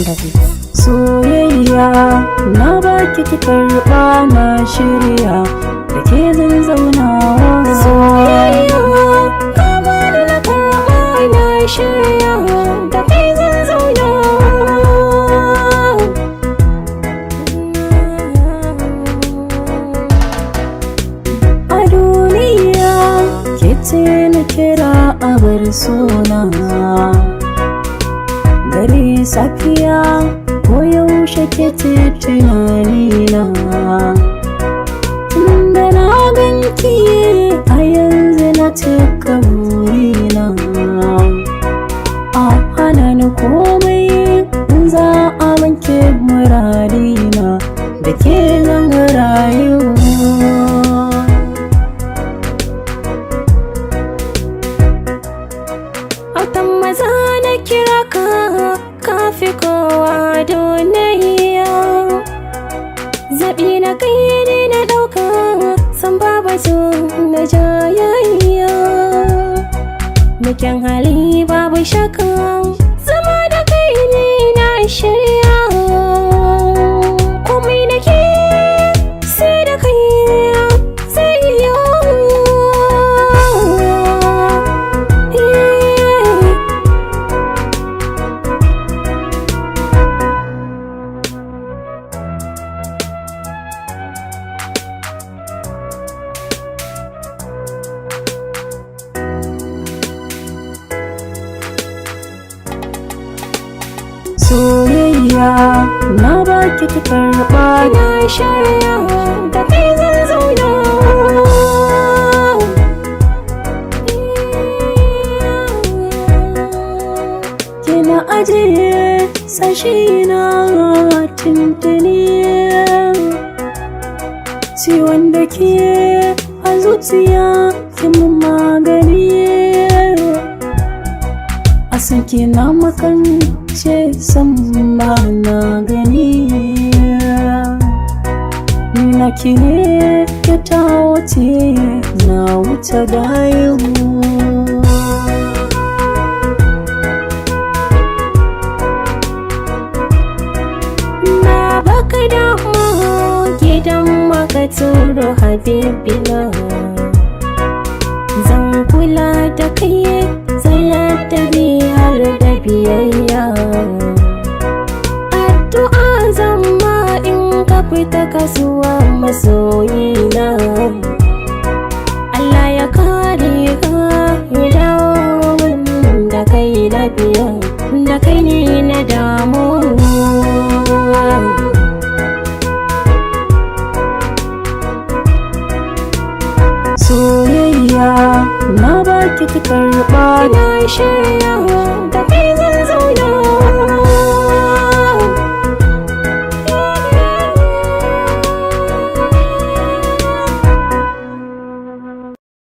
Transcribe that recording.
the beat. Soyayya na baki ki karɓa na shirya da ke zan zaunawa. Soyayya ka bani na karɓa na shirya da kai zan zauna. A duniya ke ce na kira a bar suna, dare safiya ko yaushe ke ce tunanina. Tunda na ganki a yanzu na cika burina, a hana ni komai in za a wanke muradina da ke zan rayu. Autan maza na kira ka, kafi kowa duniya. Zaɓi na kai ne na ɗauka, san babu su na jayayya. Mukin hali babu shakka, zama da kai ne na shirya. Komai da ke sai da kai sai yau. Soyayya na baki ki karɓa Na shirya da kai zan zauna. kina ajiye sashi na tuntuni, ciwon da ke a zuciya kin magani. A san kina makance san ba na gani, na kine ya ta wuce na wuce dayo. Na baka dama gidan maka turo habibina. Zan kula da kai zallar da biyar da biyayya. Addu'a zan ma in ka fita kasuwa masoyina. Allah ya kare ka ya dawo da kai lafiya, da kai ne na damu. Soyayya na baki ki karɓa Na shirya da kai